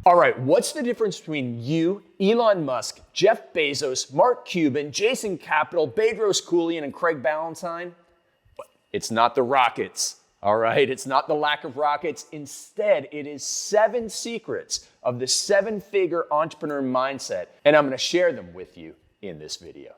All right, what's the difference between you, Elon Musk, Jeff Bezos, Mark Cuban, Jason Capital, Bedros Keuilian, and Craig Ballantyne? It's not the rockets, all right? It's not the lack of rockets. Instead, it is 7 secrets of the 7-figure entrepreneur mindset, and I'm gonna share them with you in this video.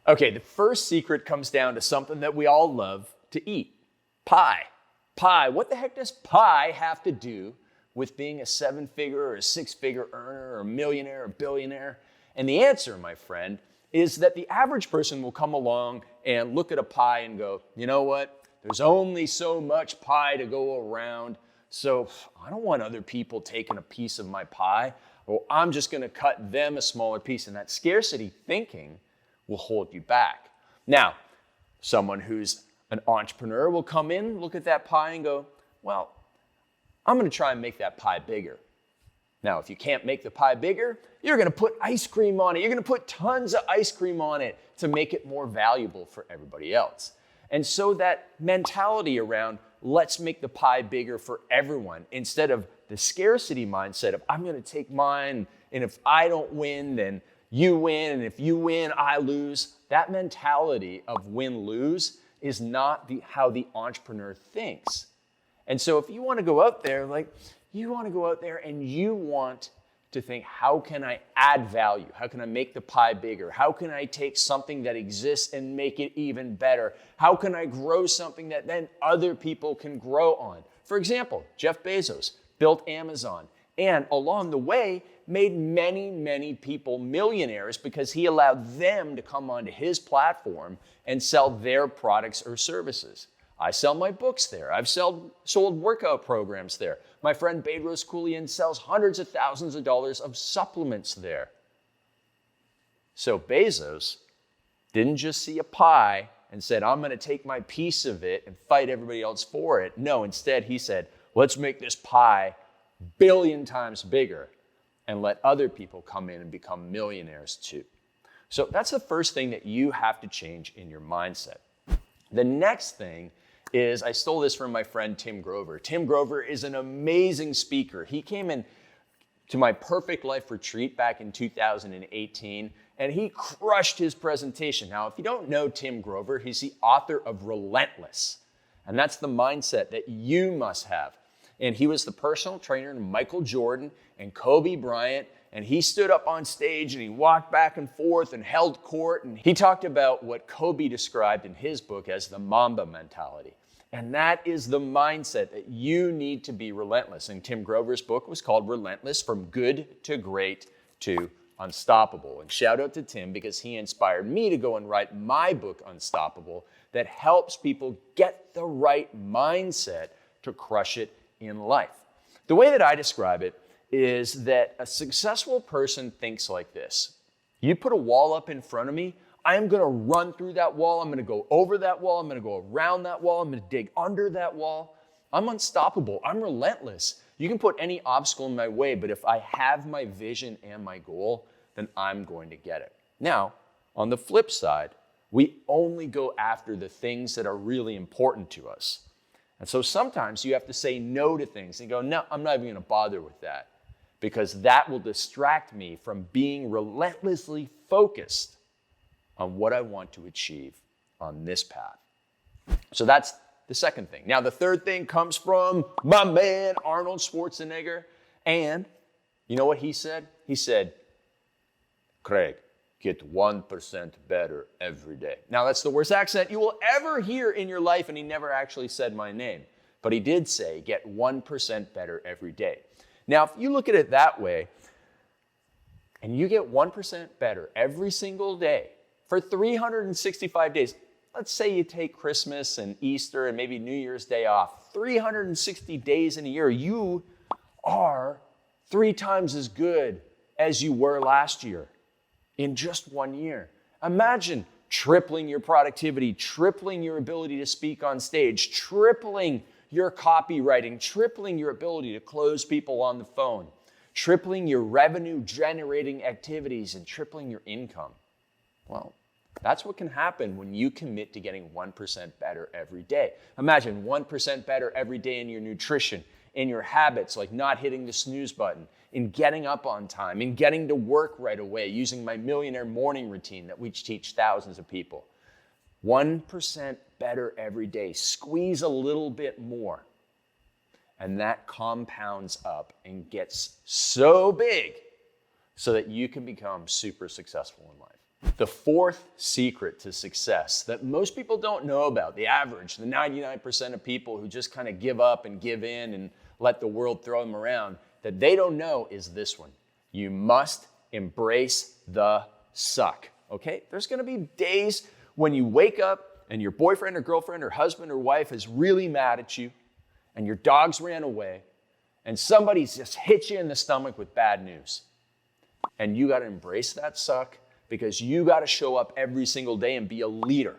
Okay, the first secret comes down to something that we all love to eat, pie. Pie, what the heck does pie have to do with being a 7-figure or a 6-figure earner or a millionaire or billionaire? And the answer, my friend, is that the average person will come along and look at a pie and go, you know what? There's only so much pie to go around, so I don't want other people taking a piece of my pie, or I'm just gonna cut them a smaller piece. And that scarcity thinking will hold you back. Now, someone who's an entrepreneur will come in, look at that pie and go, well, I'm gonna try and make that pie bigger. Now, if you can't make the pie bigger, you're gonna put ice cream on it. You're gonna put tons of ice cream on it to make it more valuable for everybody else. And so that mentality around, let's make the pie bigger for everyone, instead of the scarcity mindset of, I'm gonna take mine, and if I don't win, then you win, and if you win, I lose. That mentality of win-lose is not how the entrepreneur thinks. And so if you want to go out there, and you want to think, how can I add value? How can I make the pie bigger? How can I take something that exists and make it even better? How can I grow something that then other people can grow on? For example, Jeff Bezos built Amazon, and along the way, made many, many people millionaires because he allowed them to come onto his platform and sell their products or services. I sell my books there. I've sold workout programs there. My friend Bedros Keuilian sells hundreds of thousands of dollars of supplements there. So Bezos didn't just see a pie and said, I'm gonna take my piece of it and fight everybody else for it. No, instead he said, let's make this pie a billion times bigger and let other people come in and become millionaires too. So that's the first thing that you have to change in your mindset. The next thing is, I stole this from my friend Tim Grover. Tim Grover is an amazing speaker. He came in to my Perfect Life retreat back in 2018, and he crushed his presentation. Now, if you don't know Tim Grover, he's the author of Relentless, and that's the mindset that you must have. And he was the personal trainer to Michael Jordan and Kobe Bryant, and he stood up on stage and he walked back and forth and held court, and he talked about what Kobe described in his book as the Mamba mentality. And that is the mindset that you need to be relentless. And Tim Grover's book was called Relentless, From Good to Great to Unstoppable. And shout out to Tim, because he inspired me to go and write my book, Unstoppable, that helps people get the right mindset to crush it in life. The way that I describe it is that a successful person thinks like this. You put a wall up in front of me, I am gonna run through that wall, I'm gonna go over that wall, I'm gonna go around that wall, I'm gonna dig under that wall. I'm unstoppable, I'm relentless. You can put any obstacle in my way, but if I have my vision and my goal, then I'm going to get it. Now, on the flip side, we only go after the things that are really important to us. And so sometimes you have to say no to things and go, no, I'm not even gonna bother with that, because that will distract me from being relentlessly focused on what I want to achieve on this path. So that's the second thing. Now, the third thing comes from my man, Arnold Schwarzenegger. And you know what he said? He said, Craig, get 1% better every day. Now, that's the worst accent you will ever hear in your life, and he never actually said my name. But he did say, get 1% better every day. Now, if you look at it that way, and you get 1% better every single day for 365 days, let's say you take Christmas and Easter and maybe New Year's Day off, 360 days in a year, you are 3 times as good as you were last year in just 1 year. Imagine tripling your productivity, tripling your ability to speak on stage, tripling your copywriting, tripling your ability to close people on the phone, tripling your revenue generating activities and tripling your income. Well, that's what can happen when you commit to getting 1% better every day. Imagine 1% better every day in your nutrition, in your habits, like not hitting the snooze button, in getting up on time, in getting to work right away, using my millionaire morning routine that we teach thousands of people. 1% better every day. Squeeze a little bit more. And that compounds up and gets so big so that you can become super successful in life. The fourth secret to success that most people don't know about, the average, the 99% of people who just kind of give up and give in and let the world throw them around, that they don't know is this one. You must embrace the suck, okay? There's gonna be days when you wake up and your boyfriend or girlfriend or husband or wife is really mad at you and your dogs ran away and somebody's just hit you in the stomach with bad news. And you gotta embrace that suck because you gotta show up every single day and be a leader.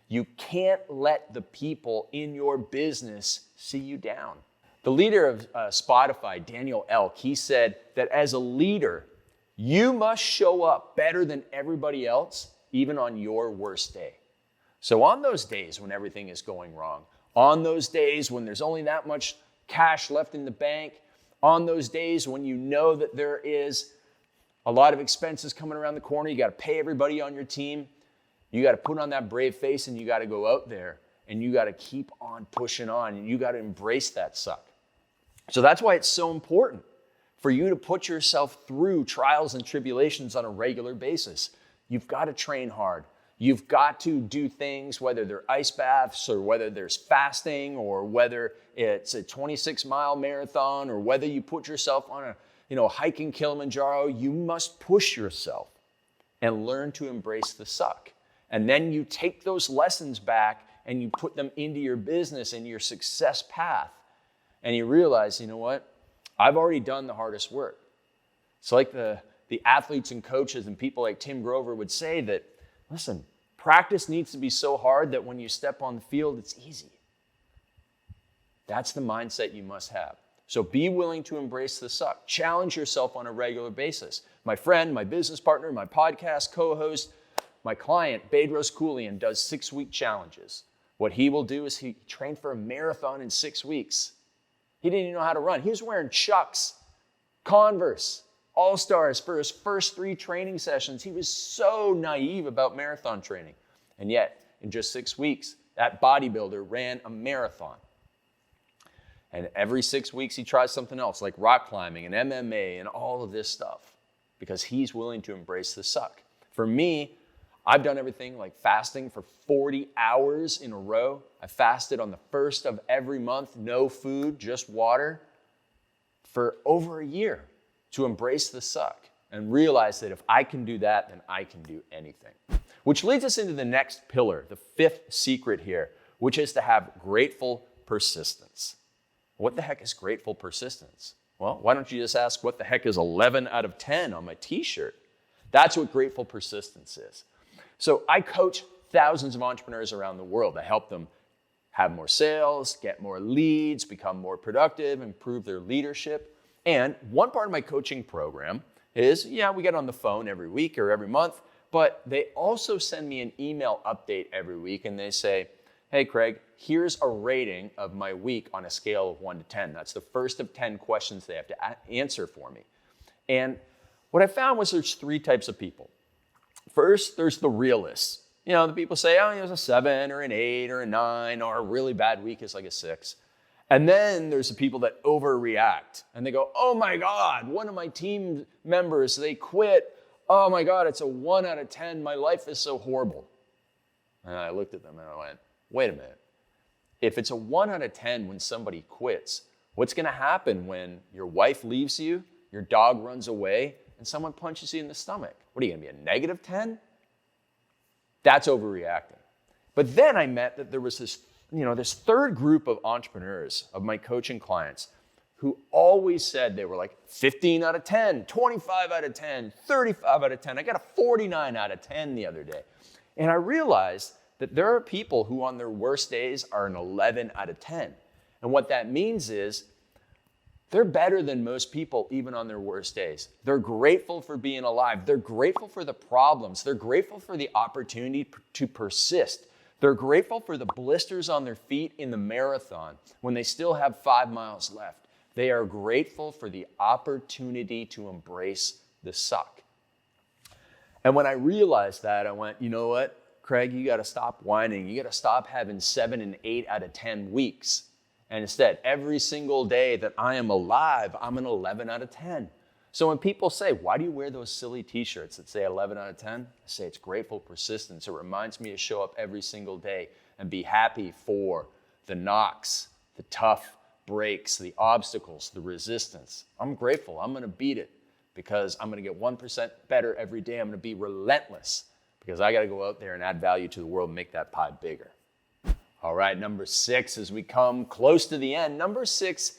You can't let the people in your business see you down. The leader of Spotify, Daniel Elk, he said that as a leader, you must show up better than everybody else, even on your worst day. So on those days when everything is going wrong, on those days when there's only that much cash left in the bank, on those days when you know that there is a lot of expenses coming around the corner, you got to pay everybody on your team, you got to put on that brave face and you got to go out there and you got to keep on pushing on and you got to embrace that suck. So that's why it's so important for you to put yourself through trials and tribulations on a regular basis. You've got to train hard. You've got to do things, whether they're ice baths or whether there's fasting or whether it's a 26-mile marathon or whether you put yourself on a hiking Kilimanjaro. You must push yourself and learn to embrace the suck. And then you take those lessons back and you put them into your business and your success path. And you realize, you know what? I've already done the hardest work. It's like the athletes and coaches and people like Tim Grover would say that, listen, practice needs to be so hard that when you step on the field, it's easy. That's the mindset you must have. So be willing to embrace the suck. Challenge yourself on a regular basis. My friend, my business partner, my podcast co-host, my client, Bedros Keuilian, does 6-week challenges. What he will do is he trained for a marathon in 6 weeks. He didn't even know how to run. He was wearing Chucks, Converse, All-Stars for his first 3 training sessions. He was so naive about marathon training. And yet, in just 6 weeks, that bodybuilder ran a marathon. And every 6 weeks, he tries something else, like rock climbing and MMA and all of this stuff, because he's willing to embrace the suck. For me, I've done everything like fasting for 40 hours in a row. I fasted on the 1st of every month, no food, just water, for over a year to embrace the suck and realize that if I can do that, then I can do anything. Which leads us into the next pillar, the 5th secret here, which is to have grateful persistence. What the heck is grateful persistence? Well, why don't you just ask what the heck is 11 out of 10 on my t-shirt? That's what grateful persistence is. So I coach thousands of entrepreneurs around the world. I help them have more sales, get more leads, become more productive, improve their leadership. And one part of my coaching program is, we get on the phone every week or every month, but they also send me an email update every week and they say, hey, Craig, here's a rating of my week on a scale of 1 to 10. That's the first of 10 questions they have to answer for me. And what I found was there's 3 types of people. First, there's the realists. The people say, it was a 7 or an 8 or a 9, or a really bad week is like a 6. And then there's the people that overreact and they go, oh my God, one of my team members, they quit. Oh my God, it's a 1 out of 10. My life is so horrible. And I looked at them and I went, wait a minute. If it's a 1 out of 10 when somebody quits, what's going to happen when your wife leaves you, your dog runs away, and someone punches you in the stomach? What are you going to be, a negative 10? That's overreacting. But then I met that there was this third group of entrepreneurs, of my coaching clients, who always said they were like 15 out of 10, 25 out of 10, 35 out of 10. I got a 49 out of 10 the other day. And I realized that there are people who on their worst days are an 11 out of 10. And what that means is they're better than most people, even on their worst days. They're grateful for being alive. They're grateful for the problems. They're grateful for the opportunity to persist. They're grateful for the blisters on their feet in the marathon when they still have 5 miles left. They are grateful for the opportunity to embrace the suck. And when I realized that, I went, you know what, Craig, you got to stop whining. You got to stop having 7 and 8 out of 10 weeks. And instead, every single day that I am alive, I'm an 11 out of 10. So when people say, why do you wear those silly t-shirts that say 11 out of 10? I say it's grateful persistence. It reminds me to show up every single day and be happy for the knocks, the tough breaks, the obstacles, the resistance. I'm grateful. I'm going to beat it because I'm going to get 1% better every day. I'm going to be relentless because I got to go out there and add value to the world and make that pie bigger. All right, number 6, as we come close to the end. Number 6,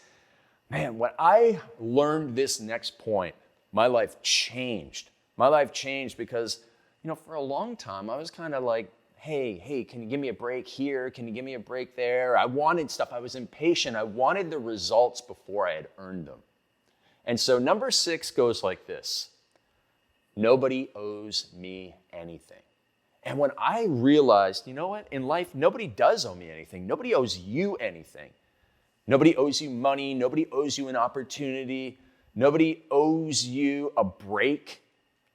man, when I learned this next point, my life changed. My life changed because, for a long time, I was kind of like, hey, can you give me a break here? Can you give me a break there? I wanted stuff. I was impatient. I wanted the results before I had earned them. And so number 6 goes like this. Nobody owes me anything. And when I realized, you know what, in life, nobody does owe me anything. Nobody owes you anything. Nobody owes you money. Nobody owes you an opportunity. Nobody owes you a break.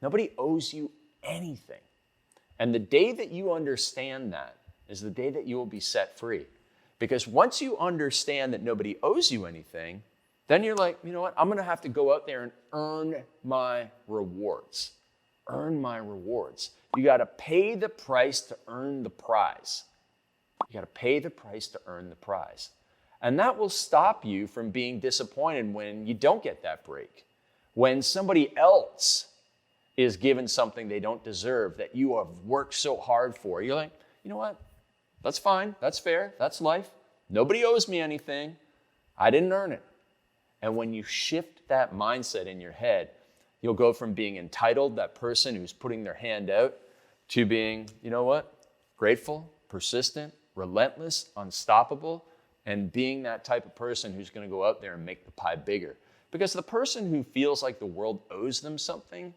Nobody owes you anything. And the day that you understand that is the day that you will be set free. Because once you understand that nobody owes you anything, then you're like, you know what, I'm going to have to go out there and earn my rewards. Earn my rewards. You got to pay the price to earn the prize. You got to pay the price to earn the prize. And that will stop you from being disappointed when you don't get that break. When somebody else is given something they don't deserve that you have worked so hard for, you're like, you know what? That's fine. That's fair. That's life. Nobody owes me anything. I didn't earn it. And when you shift that mindset in your head, you'll go from being entitled, that person who's putting their hand out, to being, you know what? Grateful, persistent, relentless, unstoppable, and being that type of person who's going to go out there and make the pie bigger. Because the person who feels like the world owes them something,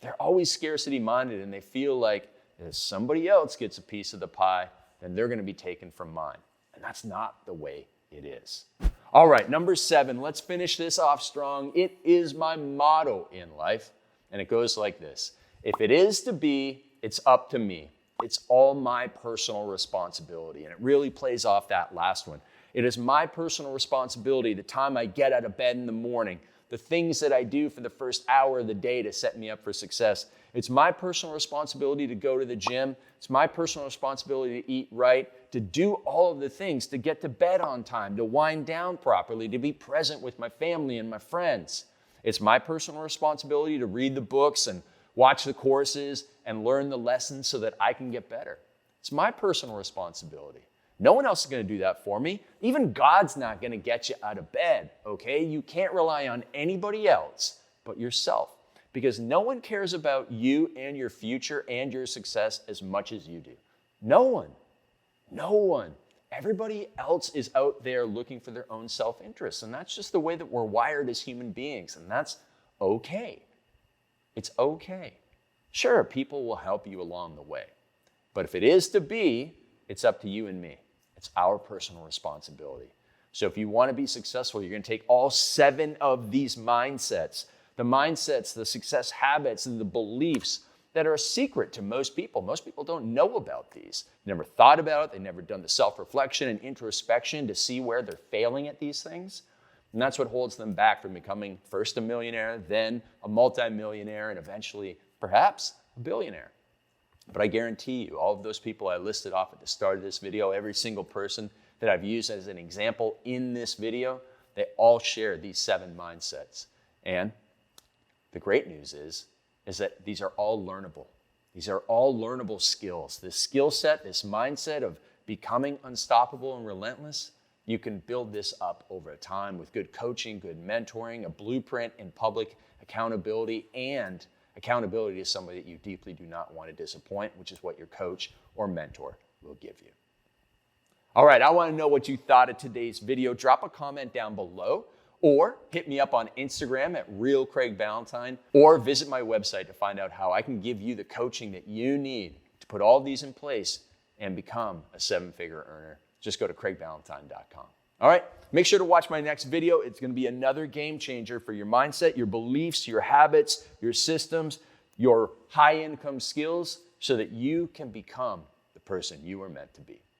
they're always scarcity minded and they feel like if somebody else gets a piece of the pie, then they're going to be taken from mine. And that's not the way it is. All right, number 7, let's finish this off strong. It is my motto in life, and it goes like this. If it is to be, it's up to me. It's all my personal responsibility, and it really plays off that last one. It is my personal responsibility, the time I get out of bed in the morning, the things that I do for the first hour of the day to set me up for success. It's my personal responsibility to go to the gym. It's my personal responsibility to eat right, to do all of the things, to get to bed on time, to wind down properly, to be present with my family and my friends. It's my personal responsibility to read the books and watch the courses and learn the lessons so that I can get better. It's my personal responsibility. No one else is going to do that for me. Even God's not going to get you out of bed, okay? You can't rely on anybody else but yourself because no one cares about you and your future and your success as much as you do. No one. No one. Everybody else is out there looking for their own self-interest, and that's just the way that we're wired as human beings, and that's okay. It's okay. Sure, people will help you along the way, but if it is to be, it's up to you and me. It's our personal responsibility. So if you want to be successful, you're going to take all 7 of these mindsets, the success habits, and the beliefs that are a secret to most people. Most people don't know about these. They never thought about it. They've never done the self-reflection and introspection to see where they're failing at these things. And that's what holds them back from becoming first a millionaire, then a multimillionaire, and eventually, perhaps, a billionaire. But I guarantee you, all of those people I listed off at the start of this video, every single person that I've used as an example in this video, they all share these 7 mindsets. And the great news is that these are all learnable. These are all learnable skills. This skill set, this mindset of becoming unstoppable and relentless, you can build this up over time with good coaching, good mentoring, a blueprint in public accountability, and accountability to somebody that you deeply do not want to disappoint, which is what your coach or mentor will give you. All right, I want to know what you thought of today's video. Drop a comment down below Or hit me up on Instagram at @RealCraigBallantyne, or visit my website to find out how I can give you the coaching that you need to put all these in place and become a 7-figure earner. Just go to CraigBallantyne.com. All right, make sure to watch my next video. It's going to be another game changer for your mindset, your beliefs, your habits, your systems, your high income skills, so that you can become the person you were meant to be.